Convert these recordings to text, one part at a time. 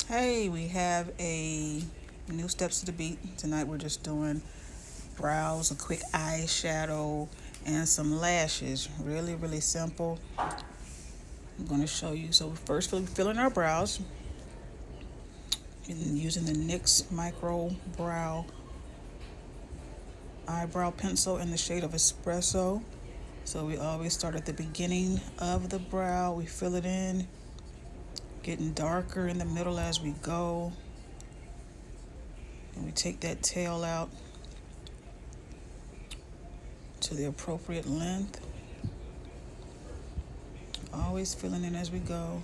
Hey, we have a new steps to the beat. Tonight we're just doing brows, a quick eyeshadow, and some lashes. Really, really simple. I'm going to show you. So first, we're filling our brows and using the NYX Micro Brow Eyebrow Pencil in the shade of Espresso. So we always start at the beginning of the brow. We fill it in, getting darker in the middle as we go. And we take that tail out to the appropriate length. Always filling in as we go.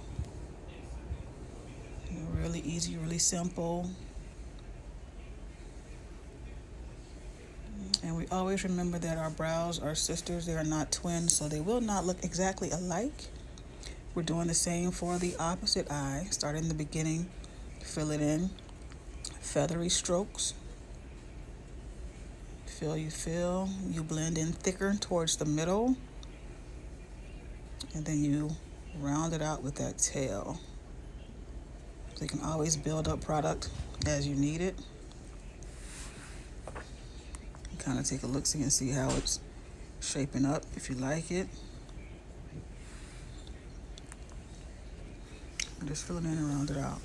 Really easy, really simple. And we always remember that our brows are sisters. They are not twins, so they will not look exactly alike. We're doing the same for the opposite eye. Start in the beginning, fill it in. Feathery strokes. Fill. You blend in thicker towards the middle. And then you round it out with that tail. So you can always build up product as you need it. Kind of take a look so you can see how it's shaping up if you like it. And just fill it in and round it out.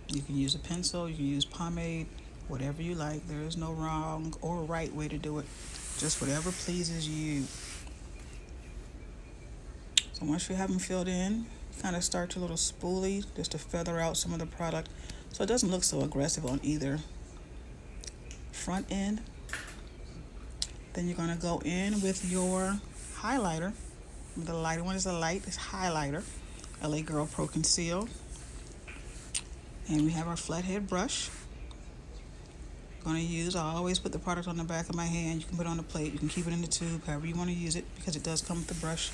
You can use a pencil, you can use pomade, whatever you like. There is no wrong or right way to do it. Just whatever pleases you. So once you have them filled in, kind of start your little spoolie just to feather out some of the product so it doesn't look so aggressive on either front end. Then you're going to go in with your highlighter. The lighter one is a light, it's highlighter. LA Girl Pro Conceal. And we have our flathead brush. I always put the product on the back of my hand. You can put it on the plate, you can keep it in the tube, however you want to use it, because it does come with the brush.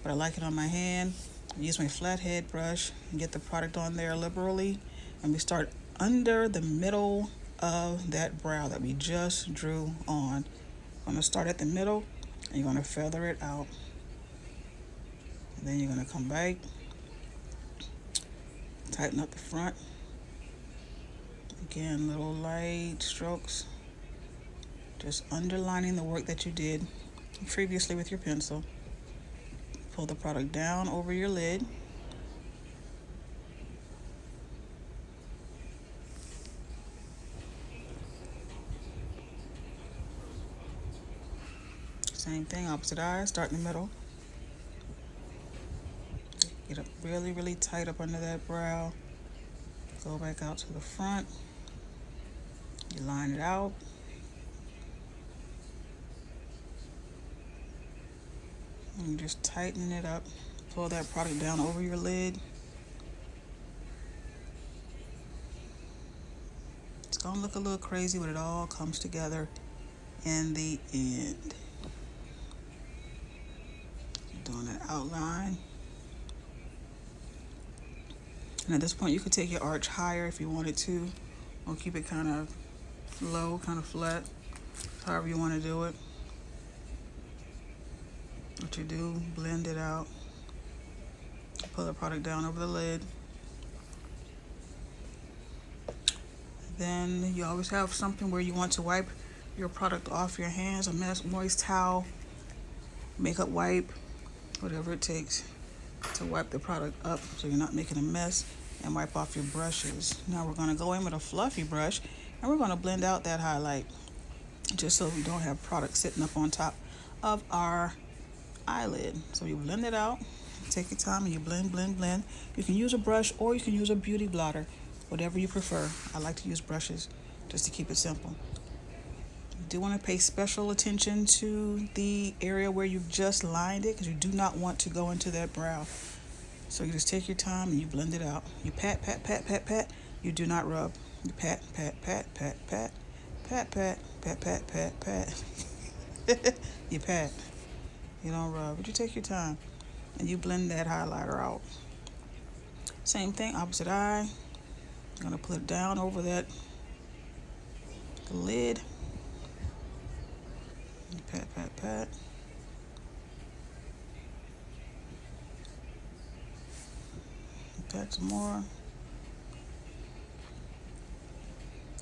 But I like it on my hand. I use my flathead brush and get the product on there liberally. And we start under the middle of that brow that we just drew on. I'm going to start at the middle and you're going to feather it out. And then you're going to come back, tighten up the front. Again, little light strokes, just underlining the work that you did previously with your pencil. Pull the product down over your lid. Same thing, opposite eye, start in the middle. Get up really, really tight up under that brow. Go back out to the front. You line it out. And just tighten it up. Pull that product down over your lid. It's gonna look a little crazy, but it all comes together in the end. Doing an outline. And at this point, you could take your arch higher if you wanted to, or keep it kind of low, kind of flat, however you want to do it. What you do, blend it out. Pull the product down over the lid. Then you always have something where you want to wipe your product off your hands, a moist towel, makeup wipe, whatever it takes to wipe the product up so you're not making a mess, and wipe off your brushes. Now we're going to go in with a fluffy brush and we're going to blend out that highlight just so we don't have product sitting up on top of our eyelid. So you blend it out, take your time and you blend. You can use a brush or you can use a beauty blotter, whatever you prefer. I like to use brushes just to keep it simple. You do want to pay special attention to the area where you've just lined it because you do not want to go into that brow. So you just take your time and you blend it out. You pat. You do not rub. You pat. You pat. You don't rub, but you take your time and you blend that highlighter out. Same thing, opposite eye. I'm gonna put it down over the lid. You pat. Pat some more.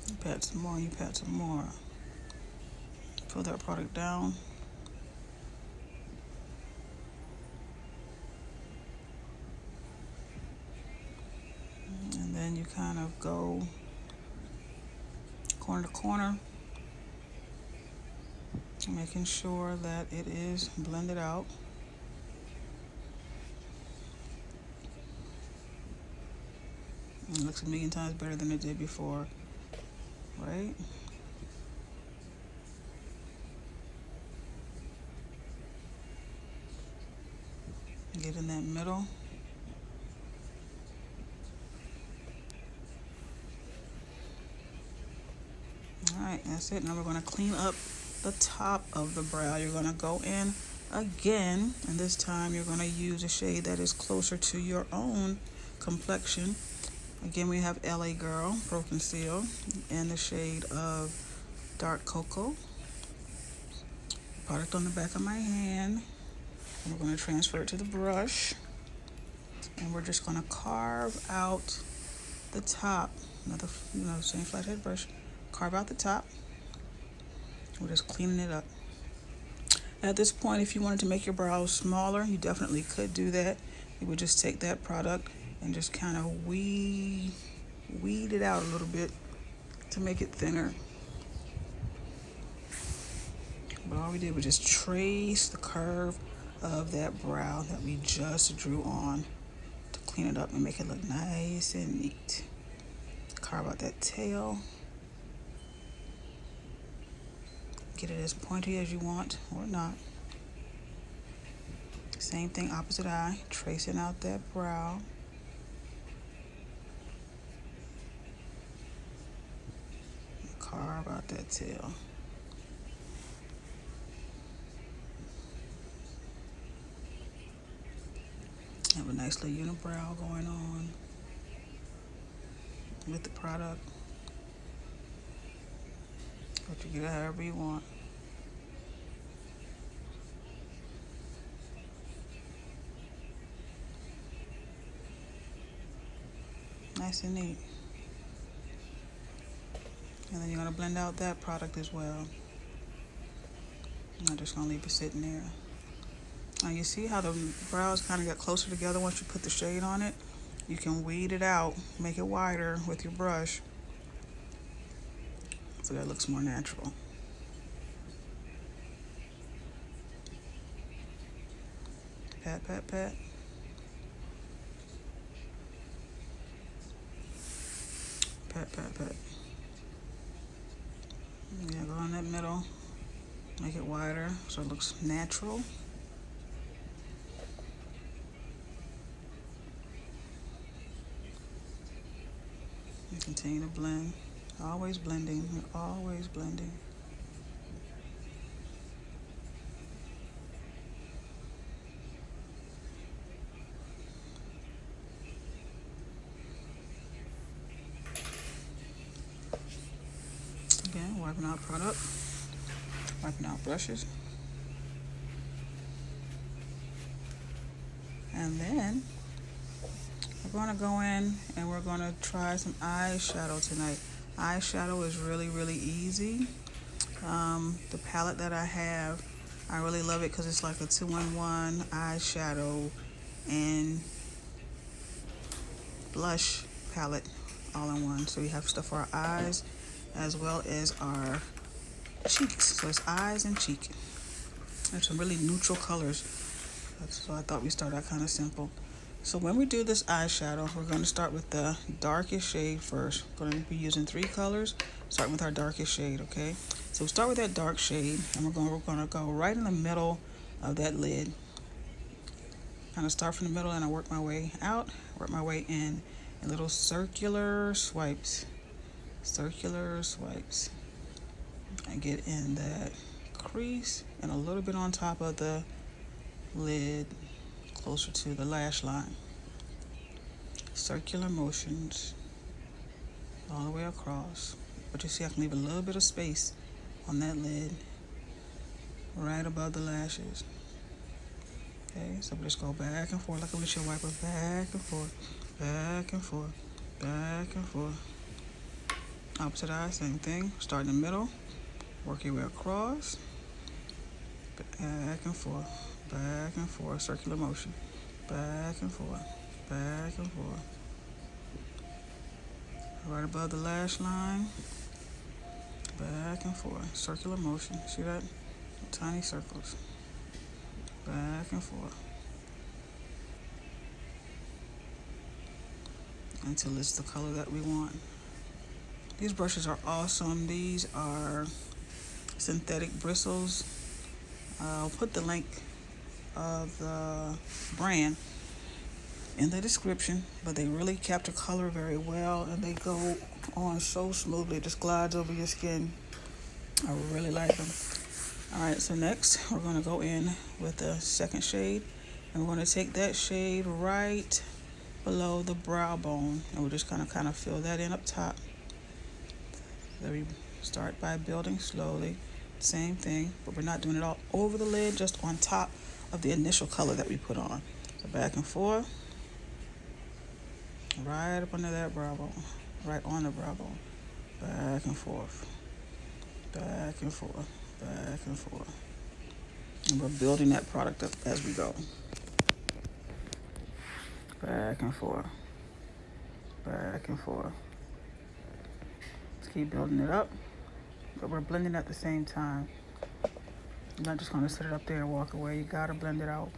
You pat some more, you pat some more. Pull that product down. And then you kind of go corner to corner, making sure that it is blended out. It looks a million times better than it did before, right? Get in that middle. All right, that's it. Now we're going to clean up the top of the brow. You're going to go in again, and this time you're going to use a shade that is closer to your own complexion. Again, we have LA Girl, Pro Conceal, in the shade of Dark Cocoa. Product on the back of my hand. And we're going to transfer it to the brush. And we're just going to carve out the top. Another, same flathead brush. Carve out the top. We're just cleaning it up. At this point, if you wanted to make your brows smaller, you definitely could do that. You would just take that product and just kind of weed it out a little bit to make it thinner. But all we did was just trace the curve of that brow that we just drew on to clean it up and make it look nice and neat. Carve out that tail. Get it as pointy as you want or not. Same thing, opposite eye, tracing out that brow. Carve out that tail. Have a nice little unibrow going on with the product. But you get it however you want. Nice and neat. And then you're going to blend out that product as well. I'm just going to leave it sitting there. Now you see how the brows kind of get closer together once you put the shade on it? You can weed it out, make it wider with your brush so that looks more natural. Pat, pat, pat. Pat, pat, pat. Yeah, go in that middle, make it wider so it looks natural. And continue to blend. Always blending. You're always blending. Again, wiping out product, wiping out brushes. And then we're going to go in and we're going to try some eyeshadow tonight. Eyeshadow is really, really easy. The palette that I have, I really love it because it's like a 2-in-1 eyeshadow and blush palette all in one. So we have stuff for our eyes as well as our cheeks. So it's eyes and cheek. There's some really neutral colors. So I thought we'd start out kind of simple. So when we do this eyeshadow, we're going to start with the darkest shade first. We're going to be using 3 colors, starting with our darkest shade, okay? So we'll start with that dark shade, and we're going to go right in the middle of that lid. Kind of start from the middle, and I work my way out, work my way in little circular swipes. Circular swipes. I get in that crease and a little bit on top of the lid, closer to the lash line. Circular motions all the way across. But you see I can leave a little bit of space on that lid right above the lashes. Okay, so we just go back and forth like a windshield wiper, back and forth. back and forth, back and forth. Opposite eye, same thing. Start in the middle, work your way across, back and forth, circular motion, back and forth, back and forth. Right above the lash line, back and forth, circular motion. See that? Tiny circles, back and forth, until it's the color that we want. These brushes are awesome. These are synthetic bristles. I'll put the link of the brand in the description, but they really capture color very well, and they go on so smoothly. It just glides over your skin. I really like them. All right, so next we're going to go in with the second shade, and we're going to take that shade right below the brow bone, and we're just going to kind of fill that in up top. So we start by building slowly, same thing, but we're not doing it all over the lid, just on top of the initial color that we put on. So back and forth, right up under that brow bone, right on the brow bone, back and forth, back and forth, back and forth. And we're building that product up as we go. Back and forth, back and forth. Let's keep building it up, but we're blending at the same time. You're not just going to set it up there and walk away. You got to blend it out.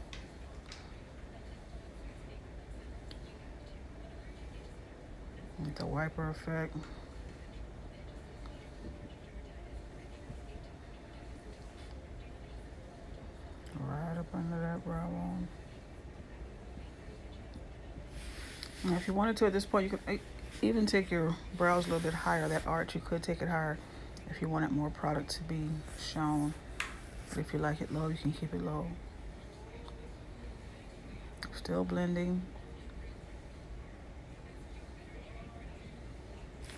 With the wiper effect. Right up under that brow bone. And if you wanted to at this point, you could even take your brows a little bit higher. That arch, you could take it higher if you wanted more product to be shown. But if you like it low, you can keep it low. Still blending.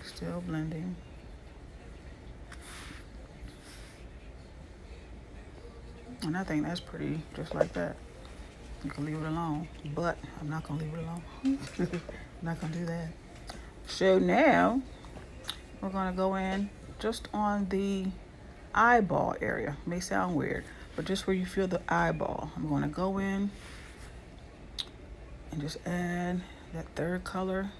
Still blending. And I think that's pretty, just like that. You can leave it alone, but I'm not gonna leave it alone. I'm not gonna do that. So now we're gonna go in just on the eyeball area. May sound weird, but just where you feel the eyeball. I'm gonna go in and just add that third color.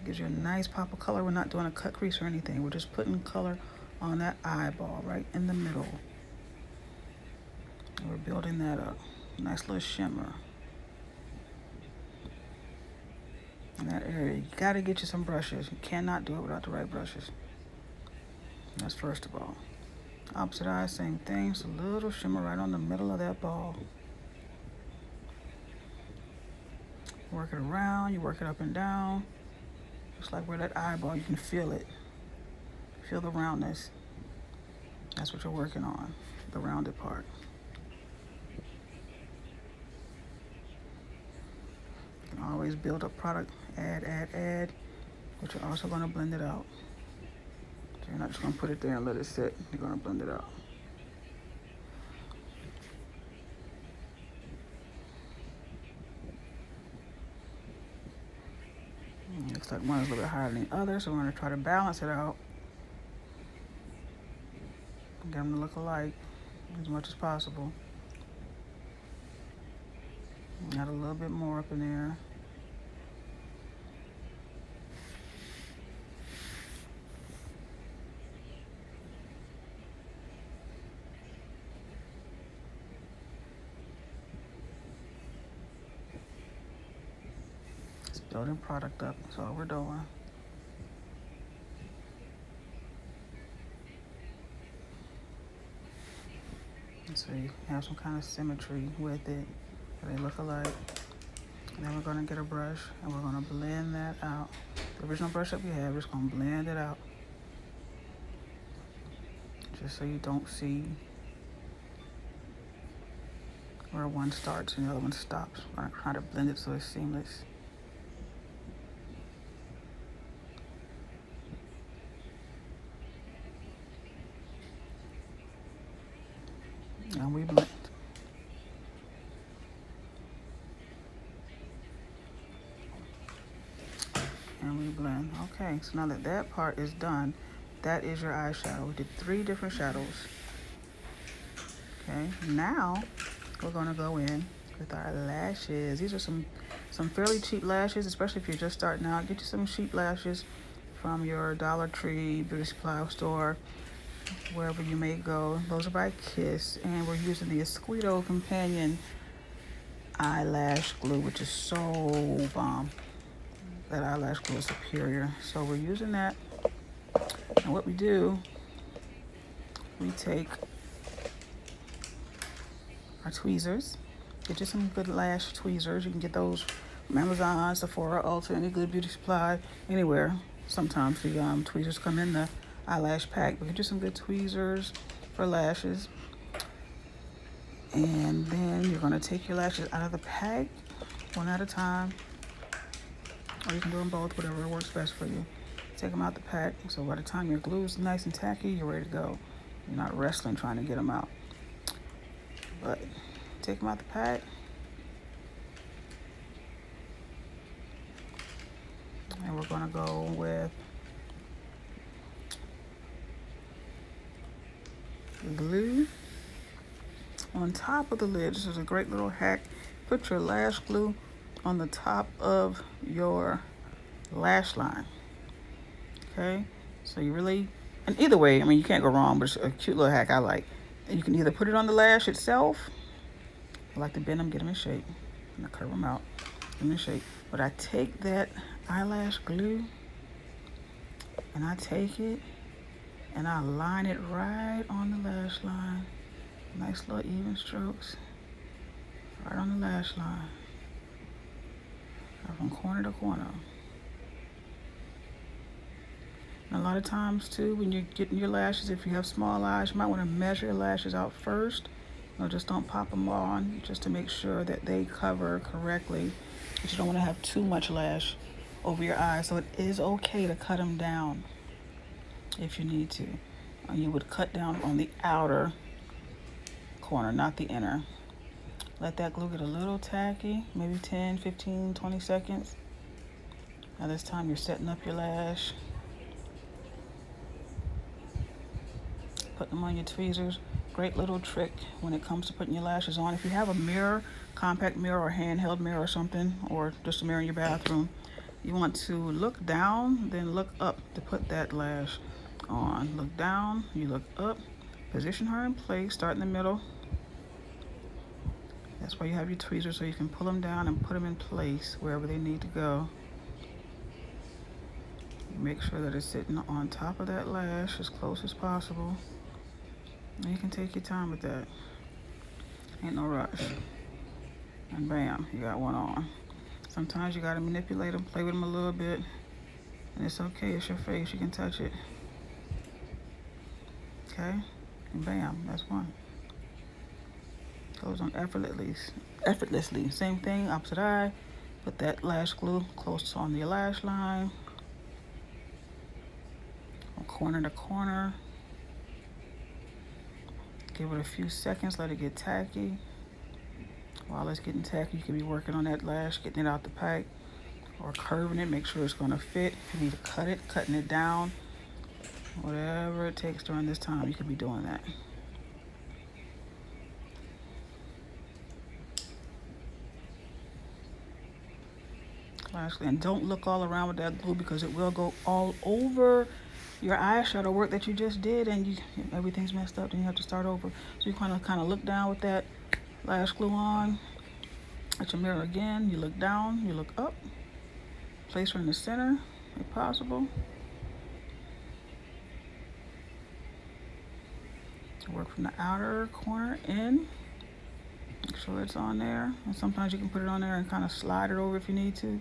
Gives you a nice pop of color. We're not doing a cut crease or anything. We're just putting color on that eyeball right in the middle. And we're building that up. Nice little shimmer. In that area, you gotta get you some brushes. You cannot do it without the right brushes. That's first of all. Opposite eye, same thing. Just a little shimmer right on the middle of that ball. Work it around, you work it up and down. Just like where that eyeball, you can feel it. Feel the roundness. That's what you're working on, the rounded part. You can always build up product, add, but you're also gonna blend it out. So you're not just gonna put it there and let it sit. You're gonna blend it out. Looks like one is a little bit higher than the other, so we're going to try to balance it out. Get them to look alike as much as possible. Add a little bit more up in there. It's building product up, that's all we're doing. So you have some kind of symmetry with it, so they look alike. And then we're gonna get a brush and we're gonna blend that out. The original brush that we have, we're just gonna blend it out. Just so you don't see where one starts and the other one stops. We're gonna try to blend it so it's seamless. And we blend. blend. Okay, so now that that part is done, that is your eyeshadow. We did 3 different shadows. Okay, now we're gonna go in with our lashes. These are some fairly cheap lashes, especially if you're just starting out. Get you some cheap lashes from your Dollar Tree, beauty supply store, wherever you may go. Those are by Kiss, and we're using the Esquito Companion eyelash glue, which is so bomb. That eyelash glue is superior. So we're using that, and what we do, we take our tweezers. Get you some good lash tweezers. You can get those from Amazon, Sephora, Ulta, any good beauty supply, anywhere. Sometimes the tweezers come in the eyelash pack, but get you some good tweezers for lashes. And then you're gonna take your lashes out of the pack one at a time, or you can do them both, whatever works best for you. Take them out the pack, so by the time your glue is nice and tacky, you're ready to go. You're not wrestling trying to get them out. But take them out the pack. And we're gonna go with glue on top of the lid. This is a great little hack. Put your lash glue on the top of your lash line. Okay, so you really, and either way, I mean, you can't go wrong, but it's a cute little hack I like. And you can either put it on the lash itself. I like to bend them, get them in shape, and I curve them out, get them in shape. But I take that eyelash glue, and I take it, and I line it right on the lash line. Nice little even strokes, right on the lash line, from corner to corner. And a lot of times too, when you're getting your lashes, if you have small eyes, you might want to measure your lashes out first. Just don't pop them on, just to make sure that they cover correctly. But you don't want to have too much lash over your eyes. So it is okay to cut them down if you need to. You would cut down on the outer corner, not the inner. Let that glue get a little tacky, maybe 10, 15, 20 seconds. Now this time you're setting up your lash. Put them on your tweezers. Great little trick when it comes to putting your lashes on. If you have a mirror, compact mirror or handheld mirror or something, or just a mirror in your bathroom, you want to look down, then look up to put that lash on. Look down, you look up, position her in place, start in the middle. That's why you have your tweezers, so you can pull them down and put them in place wherever they need to go. Make sure that it's sitting on top of that lash as close as possible. And you can take your time with that. Ain't no rush. And bam, you got one on. Sometimes you gotta manipulate them, play with them a little bit. And it's okay, it's your face, you can touch it. Okay, and bam, that's one. Goes on effortlessly. Same thing, opposite eye. Put that lash glue close on the lash line. From corner to corner. Give it a few seconds, let it get tacky. While it's getting tacky, you can be working on that lash, getting it out the pack, or curving it, make sure it's gonna fit. If you need to cut it, cutting it down. Whatever it takes during this time, you could be doing that. Lastly, and don't look all around with that glue, because it will go all over your eyeshadow work that you just did, and everything's messed up, then you have to start over. So you kind of look down with that lash glue on at your mirror again. You look down, you look up, place her in the center if possible. Work from the outer corner in. Make sure it's on there, and sometimes you can put it on there and kind of slide it over if you need to.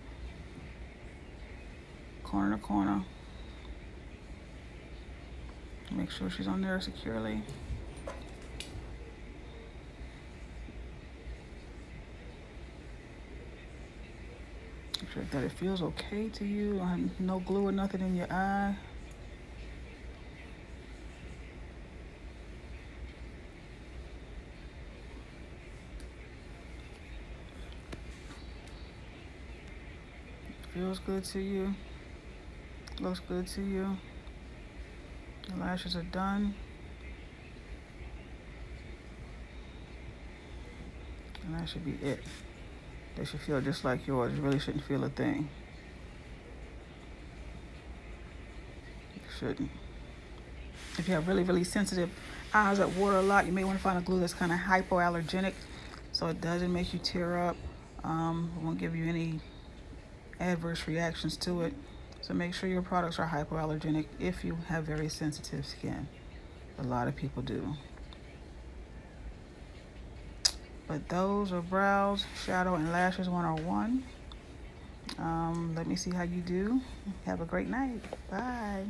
Corner to corner. Make sure she's on there securely. Make sure that it feels okay to you. No glue or nothing in your eye. Feels good to you. Looks good to you. The lashes are done. And that should be it. They should feel just like yours. You really shouldn't feel a thing. You shouldn't. If you have really, really sensitive eyes that water a lot, you may want to find a glue that's kind of hypoallergenic so it doesn't make you tear up. It won't give you any adverse reactions to it. So make sure your products are hypoallergenic if you have very sensitive skin. A lot of people do. But those are brows, shadow, and lashes 101. Let me see how you do. Have a great night. Bye.